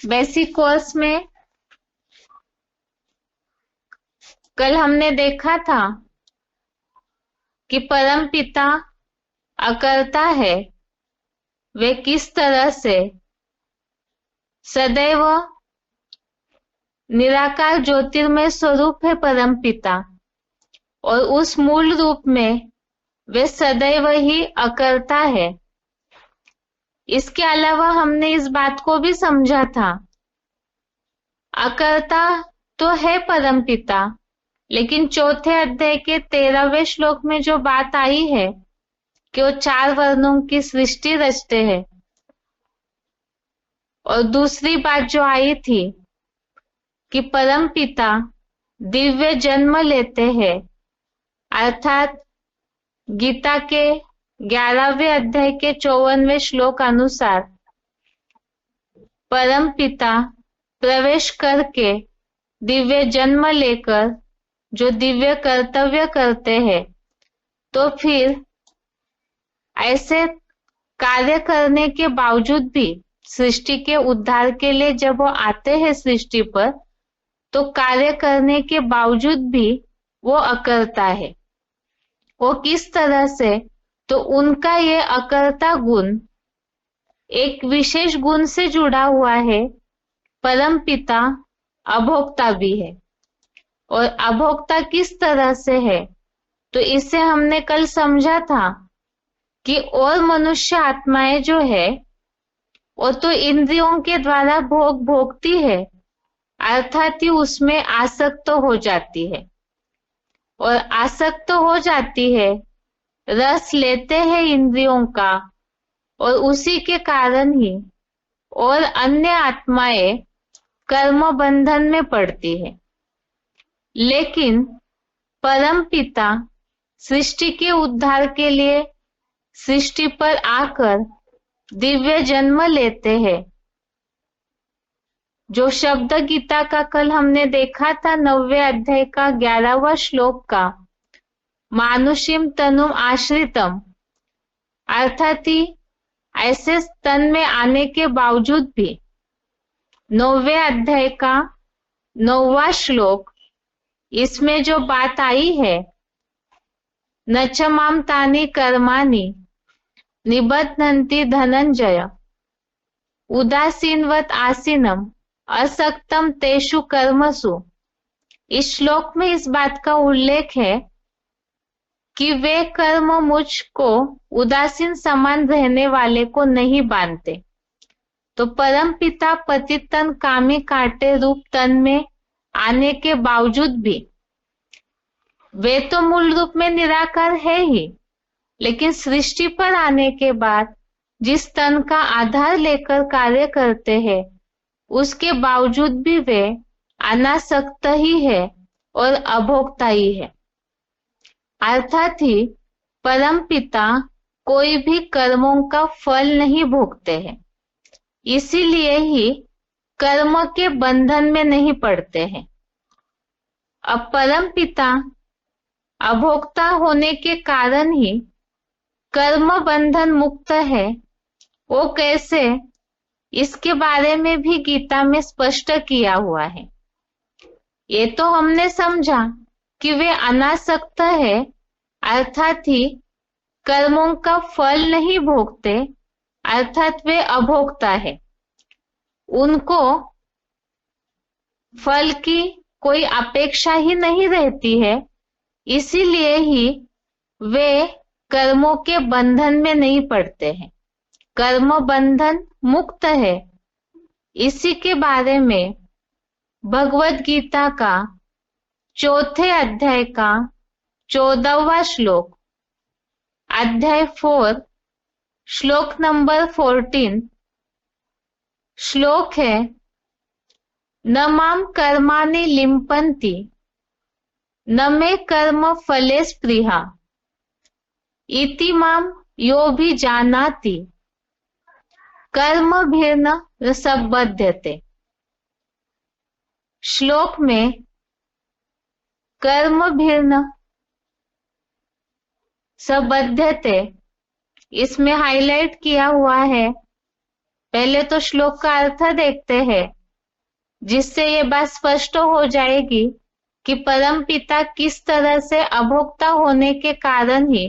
Basic course में कल हमने देखा था कि परम पिता अकर्ता है, वे किस तरह से सदैव निराकार ज्योतिर्मय स्वरूप है परम पिता, और उस मूल रूप में वे सदैव ही अकर्ता है। इसके अलावा हमने इस बात को भी समझा था, अकर्ता तो है परम पिता, लेकिन चौथे अध्याय के 13वें श्लोक में जो बात आई है कि वो 4 वर्णों की सृष्टि रचते हैं, और दूसरी बात जो आई थी कि परम पिता दिव्य जन्म लेते हैं, अर्थात गीता के 11वें अध्याय के 54वें श्लोक अनुसार परम पिता प्रवेश करके दिव्य जन्म लेकर जो दिव्य कर्तव्य करते हैं, तो फिर ऐसे कार्य करने के बावजूद भी सृष्टि के उद्धार के लिए जब वो आते हैं सृष्टि पर, तो कार्य करने के बावजूद भी वो अकर्ता है। वो किस तरह से? तो उनका ये अकर्ता गुण एक विशेष गुण से जुड़ा हुआ है, परम पिता अभोक्ता भी है। और अभोक्ता किस तरह से है? तो इसे हमने कल समझा था कि और मनुष्य आत्माएं जो है वो तो इंद्रियों के द्वारा भोग भोगती है, अर्थात ही उसमें आसक्त हो जाती है, और आसक्त हो जाती है, रस लेते हैं इंद्रियों का, और उसी के कारण ही और अन्य आत्माएं कर्म बंधन में पड़ती है। लेकिन परम पिता सृष्टि के उद्धार के लिए सृष्टि पर आकर दिव्य जन्म लेते हैं। जो शब्द गीता का कल हमने देखा था 9वें अध्याय का 11वां श्लोक का, मानुषिम तनुम आश्रितम, अर्थात ही ऐसे तन में आने के बावजूद भी 9वें अध्याय का 9वां श्लोक, इसमें जो बात आई है, न च माम तानि कर्माणि निबध्नन्ति धनंजय उदासीनवत आसीनम असक्तम तेषु कर्मसु। इस श्लोक में इस बात का उल्लेख है कि वे कर्म मुझको उदासीन समान रहने वाले को नहीं बांधते। तो परम पिता पतित तन कामी कांटे रूप तन में आने के बावजूद भी वे तो मूल रूप में निराकार है ही, लेकिन सृष्टि पर आने के बाद जिस तन का आधार लेकर कार्य करते हैं, उसके बावजूद भी वे अनासक्त ही है और अभोक्ता ही है। अर्थात ही परम पिता कोई भी कर्मों का फल नहीं भोगते हैं, इसीलिए ही कर्म के बंधन में नहीं पड़ते हैं। अब परम पिता अभोक्ता होने के कारण ही कर्म बंधन मुक्त है। वो कैसे? इसके बारे में भी गीता में स्पष्ट किया हुआ है। ये तो हमने समझा कि वे अनासक्त है, अर्थात ही कर्मों का फल नहीं भोगते, अर्थात वे अभोक्ता है। उनको फल की कोई अपेक्षा ही नहीं रहती है, इसीलिए ही वे कर्मों के बंधन में नहीं पड़ते हैं, कर्म बंधन मुक्त है। इसी के बारे में भगवत गीता का 4थे अध्याय का 14वां श्लोक, अध्याय 4 श्लोक नंबर 14 श्लोक है, न माम कर्माणि लिम्पन्ति न मे कर्म फले स्पृहा इति माम यो भी जानाति कर्म भिन्न रसबध्यते। श्लोक में कर्म भिन्न सबध्यते, इसमें हाईलाइट किया हुआ है पहले तो श्लोक का अर्थ देखते हैं, जिससे ये बात स्पष्ट हो जाएगी कि परम पिता किस तरह से अभोक्ता होने के कारण ही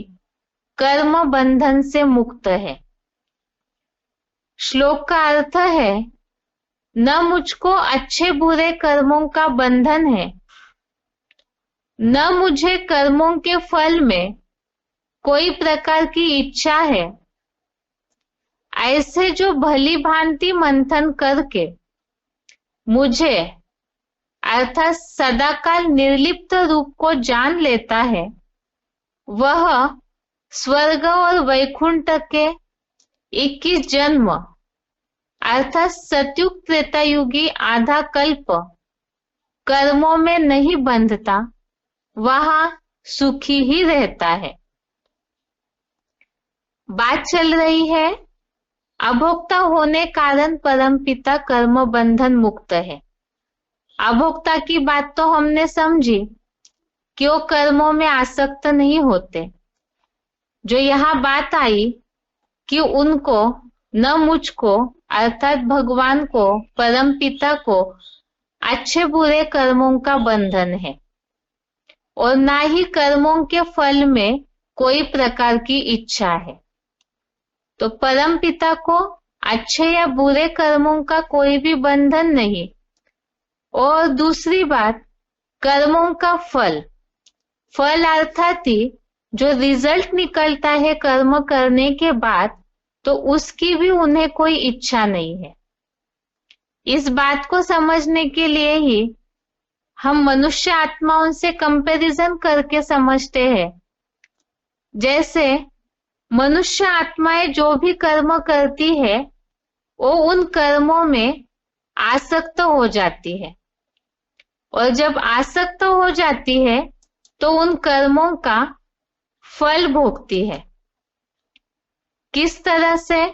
कर्म बंधन से मुक्त है। श्लोक का अर्थ है, न मुझको अच्छे बुरे कर्मों का बंधन है, न मुझे कर्मों के फल में कोई प्रकार की इच्छा है। ऐसे जो भली भांति मंथन करके मुझे अर्थात सदाकाल निर्लिप्त रूप को जान लेता है, वह स्वर्ग और वैकुंठ के 21 जन्म अर्थात सतयुग त्रेतायुगी आधा कल्प कर्मों में नहीं बंधता, वहां सुखी ही रहता है। बात चल रही है अभोक्ता होने कारण परमपिता कर्म बंधन मुक्त है। अभोक्ता की बात तो हमने समझी कि वो कर्मों में आसक्त नहीं होते। जो यहाँ बात आई कि उनको न मुझको अर्थात भगवान को, परम पिता को अच्छे बुरे कर्मों का बंधन है और ना ही कर्मों के फल में कोई प्रकार की इच्छा है। तो परम पिता को अच्छे या बुरे कर्मों का कोई भी बंधन नहीं। और दूसरी बात, कर्मों का फल अर्थात ही जो रिजल्ट निकलता है कर्म करने के बाद, तो उसकी भी उन्हें कोई इच्छा नहीं है। इस बात को समझने के लिए ही हम मनुष्य आत्माओं से कंपैरिजन करके समझते हैं। जैसे मनुष्य आत्माएं जो भी कर्म करती है, वो उन कर्मों में आसक्त हो जाती है, और जब आसक्त हो जाती है तो उन कर्मों का फल भोगती है। किस तरह से?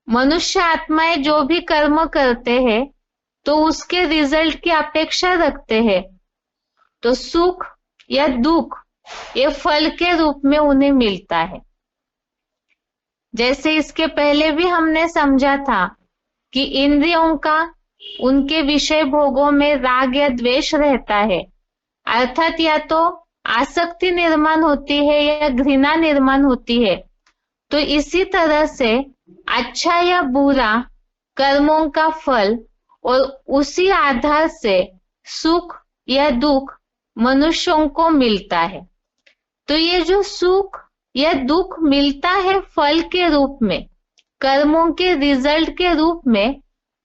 मनुष्य आत्माएं जो भी कर्म करते हैं तो उसके रिजल्ट की अपेक्षा रखते हैं, तो सुख या दुख ये फल के रूप में उन्हें मिलता है। जैसे इसके पहले भी हमने समझा था कि इंद्रियों का उनके विषय भोगों में राग या द्वेष रहता है, अर्थात या तो आसक्ति निर्माण होती है या घृणा निर्माण होती है। तो इसी तरह से अच्छा या बुरा कर्मों का फल और उसी आधार से सुख या दुख मनुष्यों को मिलता है। तो ये जो सुख या दुख मिलता है फल के रूप में, कर्मों के रिजल्ट के रूप में,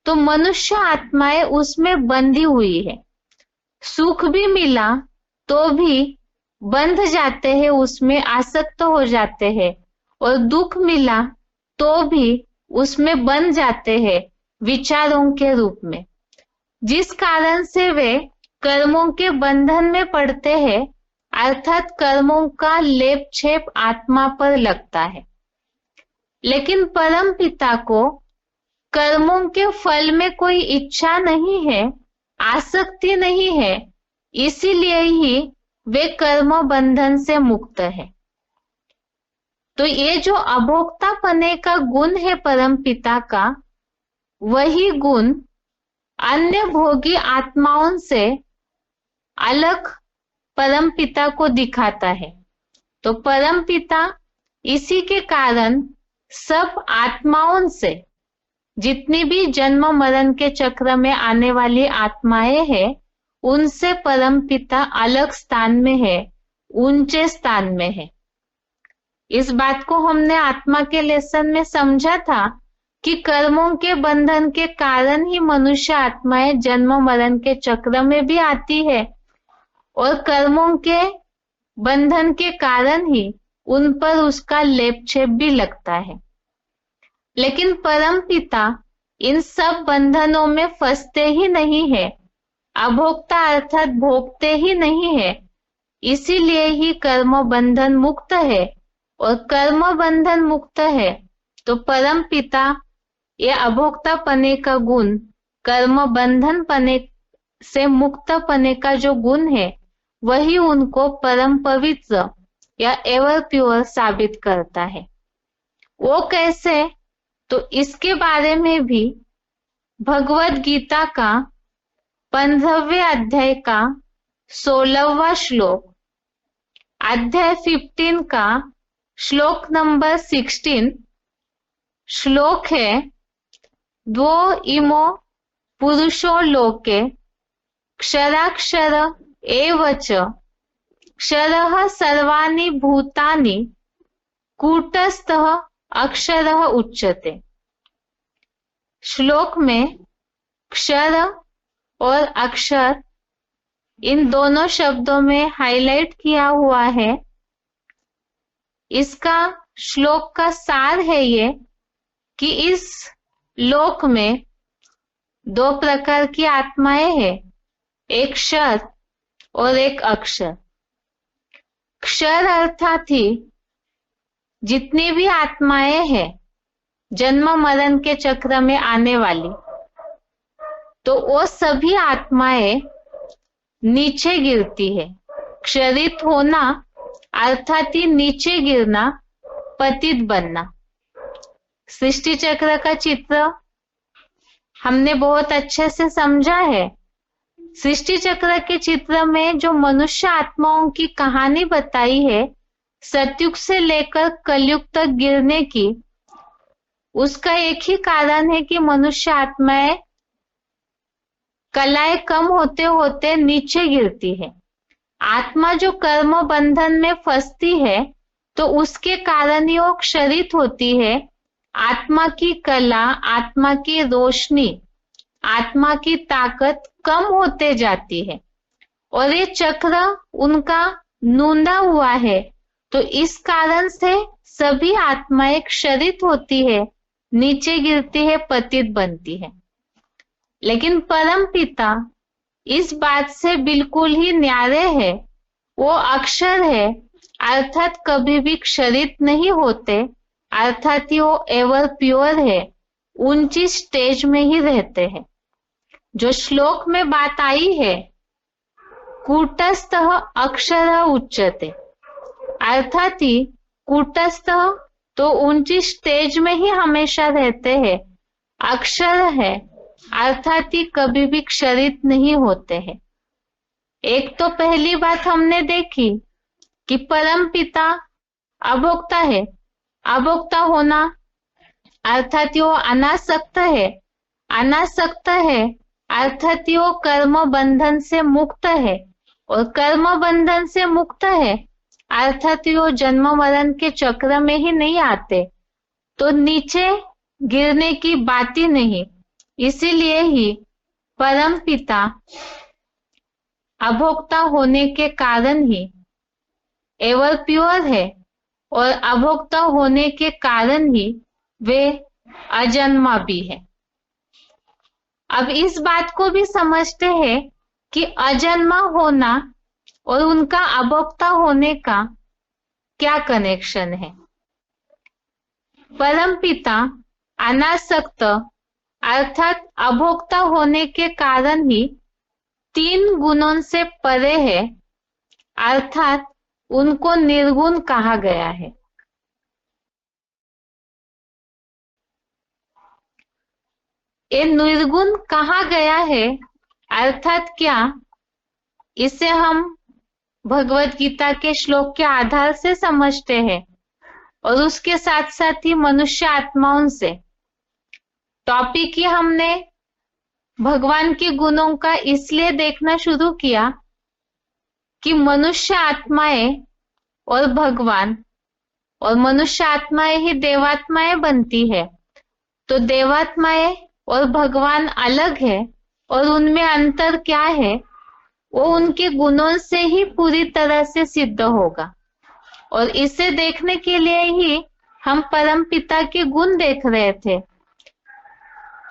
तो मनुष्य आत्माएं उसमें बंधी हुई है। सुख भी मिला तो भी बंध जाते हैं, उसमें आसक्त हो जाते हैं, और दुख मिला तो भी उसमें बंध जाते हैं विचारों के रूप में, जिस कारण से वे कर्मों के बंधन में पड़ते हैं, अर्थात कर्मों का लेप छेप आत्मा पर लगता है। लेकिन परम पिता को कर्मों के फल में कोई इच्छा नहीं है, आसक्ति नहीं है, इसीलिए ही वे कर्म बंधन से मुक्त है। तो ये जो अभोक्ता पने का गुण है परम पिता का, वही गुण अन्य भोगी आत्माओं से अलग परम पिता को दिखाता है। तो परम पिता इसी के कारण सब आत्माओं से, जितनी भी जन्म मरण के चक्र में आने वाली आत्माएं हैं, उनसे परम पिता अलग स्थान में है, ऊंचे स्थान में है। इस बात को हमने आत्मा के लेसन में समझा था कि कर्मों के बंधन के कारण ही मनुष्य आत्माएं जन्म मरण के चक्र में भी आती है, और कर्मों के बंधन के कारण ही उन पर उसका लेप छेप भी लगता है। लेकिन परम पिता इन सब बंधनों में फंसते ही नहीं है, अभोक्ता अर्थात भोगते ही नहीं है, इसीलिए ही कर्म बंधन मुक्त है। और कर्म बंधन मुक्त है तो परम पिता ये अभोक्ता पने का गुण, कर्म बंधन पने से मुक्त पने का जो गुण है, वही उनको परम पवित्र या एवर प्योर साबित करता है। वो कैसे? तो इसके बारे में भी भगवद गीता का 15वें अध्याय का 16वां श्लोक, अध्याय 15 का श्लोक नंबर 16 श्लोक है, द्वो इमो पुरुषो लोके क्षराक्षर एव च क्षरः सर्वाणि भूतानि कूटस्थः अक्षरः उच्यते। श्लोक में क्षर और अक्षर इन दोनों शब्दों में हाईलाइट किया हुआ है। इसका श्लोक का सार है ये कि इस लोक में दो प्रकार की आत्माएं हैं, एक क्षर और एक अक्षर। क्षर अर्थात ही जितनी भी आत्माएं हैं जन्म मरण के चक्र में आने वाली, तो वो सभी आत्माएं नीचे गिरती है। क्षरित होना अर्थात ही नीचे गिरना, पतित बनना। सृष्टि चक्र का चित्र हमने बहुत अच्छे से समझा है। सृष्टि चक्र के चित्र में जो मनुष्य आत्माओं की कहानी बताई है, सतयुग से लेकर कलयुग तक गिरने की, उसका एक ही कारण है कि मनुष्य आत्माएं कलाएं कम होते होते नीचे गिरती है। आत्मा जो कर्म बंधन में फंसती है तो उसके कारण ही वो क्षरित होती है। आत्मा की कला, आत्मा की रोशनी, आत्मा की ताकत कम होते जाती है और ये चक्र उनका नूंदा हुआ है। तो इस कारण से सभी आत्माएं क्षरित होती है, नीचे गिरती है, पतित बनती है। लेकिन परम पिता इस बात से बिल्कुल ही न्यारे है। वो अक्षर है, अर्थात कभी भी क्षरित नहीं होते, अर्थात वो एवर प्योर है, ऊंची स्टेज में ही रहते हैं। जो श्लोक में बात आई है, कूटस्थ अक्षर उच्यते, अर्थात ही कूटस्थ तो ऊंची स्टेज में ही हमेशा रहते हैं। अक्षर है अर्थात ही कभी भी क्षरित नहीं होते हैं। एक तो पहली बात हमने देखी कि परम पिता अभोक्ता है। अभोक्ता होना अर्थात वो अनासक्त है। अनासक्त है अर्थात वो कर्म बंधन से मुक्त है, और कर्म बंधन से मुक्त है अर्थात वो जन्म मरण के चक्र में ही नहीं आते, तो नीचे गिरने की बात ही नहीं। इसीलिए ही परम पिता अभोक्ता होने के कारण ही एवर प्योर है, और अभोक्ता होने के कारण ही वे अजन्मा भी है। अब इस बात को भी समझते हैं कि अजन्मा होना और उनका अभोक्ता होने का क्या कनेक्शन है। परम पिता अनासक्त अर्थात अभोक्ता होने के कारण ही 3 गुणों से परे है, अर्थात उनको निर्गुण कहा गया है। ये निर्गुण कहा गया है अर्थात क्या, इसे हम भगवत गीता के श्लोक के आधार से समझते हैं और उसके साथ साथ ही मनुष्य आत्माओं से। टॉपिक ही हमने भगवान के गुणों का इसलिए देखना शुरू किया कि मनुष्य आत्माएं और भगवान, और मनुष्य आत्माएं ही देवात्माएं बनती है। तो देवात्माएं और भगवान अलग है, और उनमें अंतर क्या है वो उनके गुणों से ही पूरी तरह से सिद्ध होगा। और इसे देखने के लिए ही हम परम पिता के गुण देख रहे थे।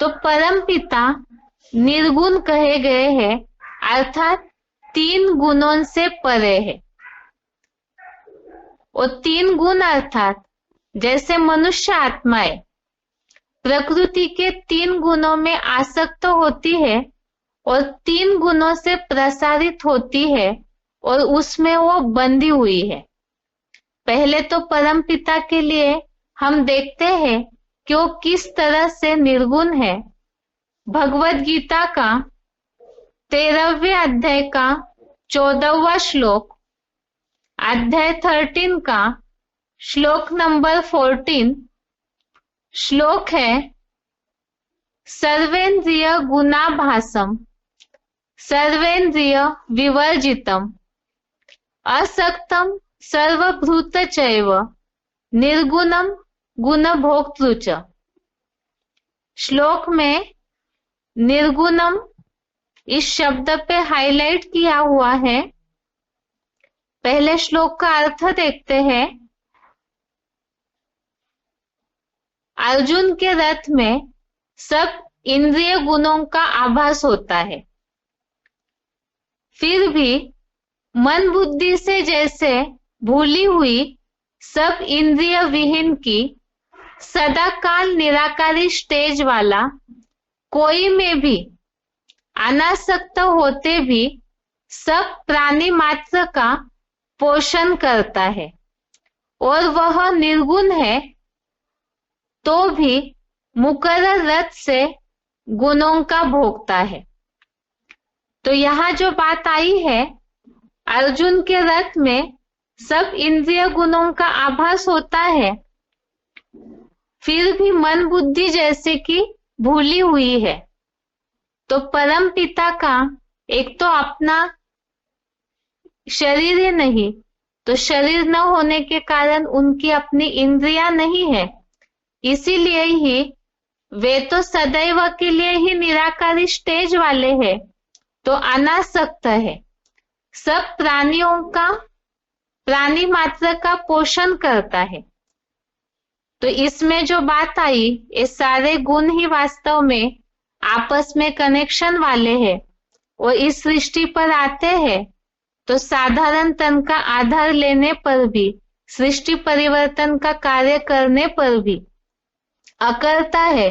तो परम पिता निर्गुण कहे गए हैं, अर्थात 3 गुणों से परे है। और 3 गुण अर्थात जैसे मनुष्य आत्माएं प्रकृति के 3 गुणों में आसक्त होती है और 3 गुणों से प्रसारित होती है, और उसमें वो बंधी हुई है। पहले तो परम पिता के लिए हम देखते हैं कि वो किस तरह से निर्गुण है। भगवद गीता का 13वें अध्याय का 14वां श्लोक, अध्याय 13 का श्लोक नंबर 14 श्लोक है, सर्वेन्द्रिय गुणाभासम सर्वेन्द्रिय विवर्जितम असक्तम सर्वभूत चैव निर्गुणम गुणभोक्तृ च। श्लोक में निर्गुणम इस शब्द पे हाईलाइट किया हुआ है। पहले श्लोक का अर्थ देखते हैं। अर्जुन के रथ में सब इंद्रिय गुणों का आभास होता है, फिर भी मन बुद्धि से जैसे भूली हुई सब इंद्रिय विहीन की सदा काल निराकारी स्टेज वाला कोई में भी अनासक्त होते भी सब प्राणी मात्र का पोषण करता है और वह निर्गुण है तो भी मुकर्रर रथ से गुणों का भोगता है। तो यहाँ जो बात आई है, अर्जुन के रथ में सब इंद्रिय गुणों का आभास होता है, फिर भी मन बुद्धि जैसे कि भूली हुई है। तो परम पिता का एक तो अपना शरीर ही नहीं, तो शरीर न होने के कारण उनकी अपनी इंद्रियां नहीं है, इसीलिए ही वे तो सदैव के लिए ही निराकारी स्टेज वाले हैं, तो अनासक्त है, सब प्राणियों का प्राणी मात्र का पोषण करता है। तो इसमें जो बात आई, ये सारे गुण ही वास्तव में आपस में कनेक्शन वाले हैं और इस सृष्टि पर आते हैं तो साधारण तन का आधार लेने पर भी, सृष्टि परिवर्तन का कार्य करने पर भी अकर्ता है।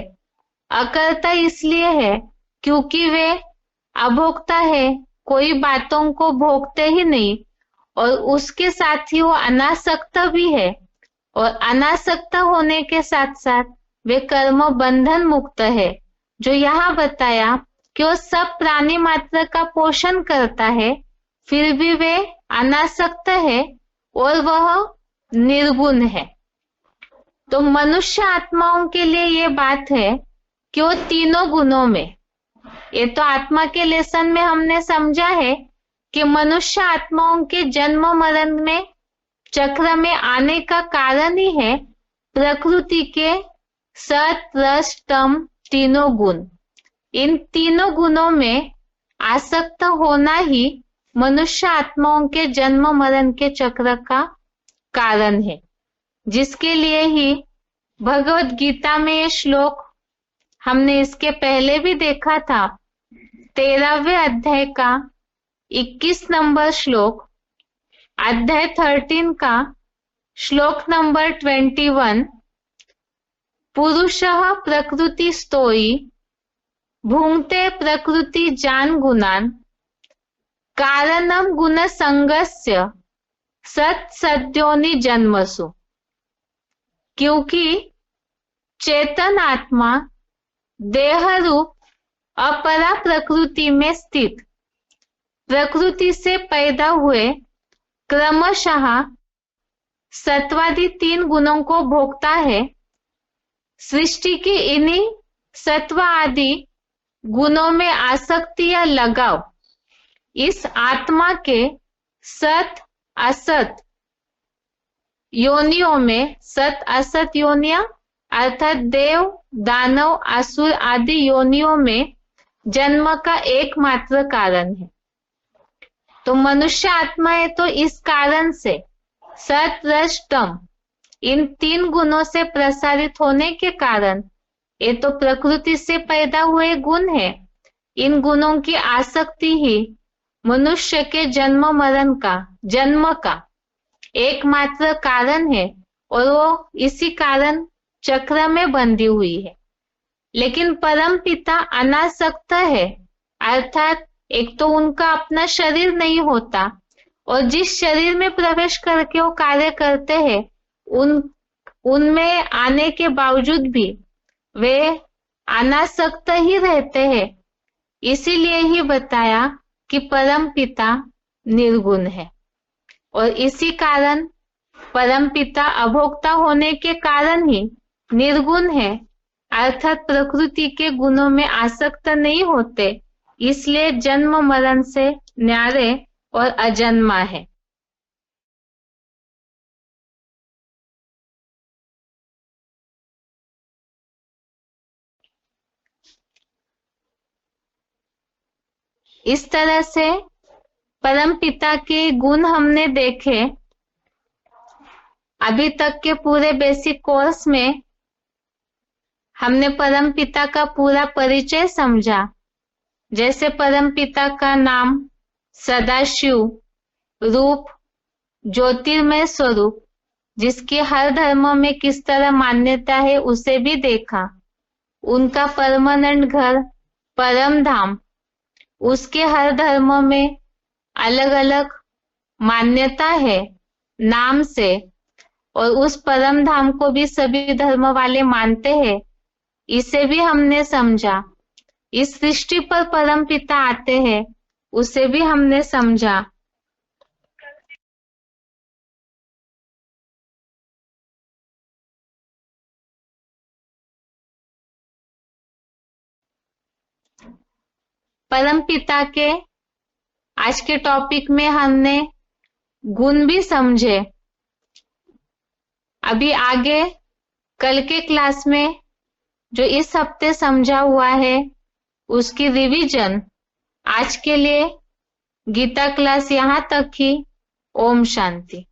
अकर्ता इसलिए है क्योंकि वे अभोक्ता है, कोई बातों को भोगते ही नहीं, और उसके साथ ही वो अनासक्त भी है, और अनासक्त होने के साथ साथ वे कर्म बंधन मुक्त है। जो यहाँ बताया कि वो सब प्राणी मात्र का पोषण करता है, फिर भी वे अनासक्त है और वह निर्गुण है। तो मनुष्य आत्माओं के लिए ये बात है कि वो तीनों गुणों में, ये तो आत्मा के लेसन में हमने समझा है कि मनुष्य आत्माओं के जन्म मरण में चक्र में आने का कारण ही है प्रकृति के सत रस तम तीनों गुण। इन तीनों गुणों में आसक्त होना ही मनुष्य आत्माओं के जन्म मरण के चक्र का कारण है, जिसके लिए ही भगवत गीता में ये श्लोक हमने इसके पहले भी देखा था। 13वें अध्याय का 21 नंबर श्लोक, अध्याय 13 का श्लोक नंबर 21, पुरुषः प्रकृति स्तोयी भुंक्ते प्रकृति जान गुणान कारणम गुण संगस्य सत सद्योनि जन्मसु। क्योंकि चेतन आत्मा देह रूप अपरा प्रकृति में स्थित प्रकृति से पैदा हुए क्रमशः सत्वादि तीन गुणों को भोगता है। सृष्टि के इन्हीं सत्व आदि गुणों में आसक्ति या लगाव इस आत्मा के सत असत योनियों में, सत असत योनियां अर्थात देव दानव असुर आदि योनियों में जन्म का एकमात्र कारण है। तो मनुष्य आत्माएं तो इस कारण से सत रज तम इन तीन गुणों से प्रसारित होने के कारण, ये तो प्रकृति से पैदा हुए गुण है, इन गुणों की आसक्ति ही मनुष्य के जन्म का एकमात्र कारण है और वो इसी कारण चक्र में बंधी हुई है। लेकिन परम पिता अनासक्त है, अर्थात एक तो उनका अपना शरीर नहीं होता और जिस शरीर में प्रवेश करके वो कार्य करते हैं उनमें आने के बावजूद भी वे अनासक्त ही रहते हैं। इसीलिए ही बताया कि परम पिता निर्गुण है, और इसी कारण परम पिता अभोक्ता होने के कारण ही निर्गुण है, अर्थात प्रकृति के गुणों में आसक्त नहीं होते, इसलिए जन्म मरण से न्यारे और अजन्मा है। इस तरह से परम पिता के गुण हमने देखे। अभी तक के पूरे बेसिक कोर्स में हमने परम पिता का पूरा परिचय समझा। जैसे परम पिता का नाम सदाशिव, रूप ज्योतिर्मय स्वरूप, जिसकी हर धर्म में किस तरह मान्यता है उसे भी देखा। उनका परमानेंट घर परम धाम, उसके हर धर्म में अलग अलग मान्यता है नाम से, और उस परम धाम को भी सभी धर्म वाले मानते हैं, इसे भी हमने समझा। इस सृष्टि पर परम पिता आते हैं, उसे भी हमने समझा। परम पिता के आज के टॉपिक में हमने गुण भी समझे। अभी आगे कल के क्लास में जो इस हफ्ते समझा हुआ है उसकी रिवीजन। आज के लिए गीता क्लास यहाँ तक ही। ओम शांति।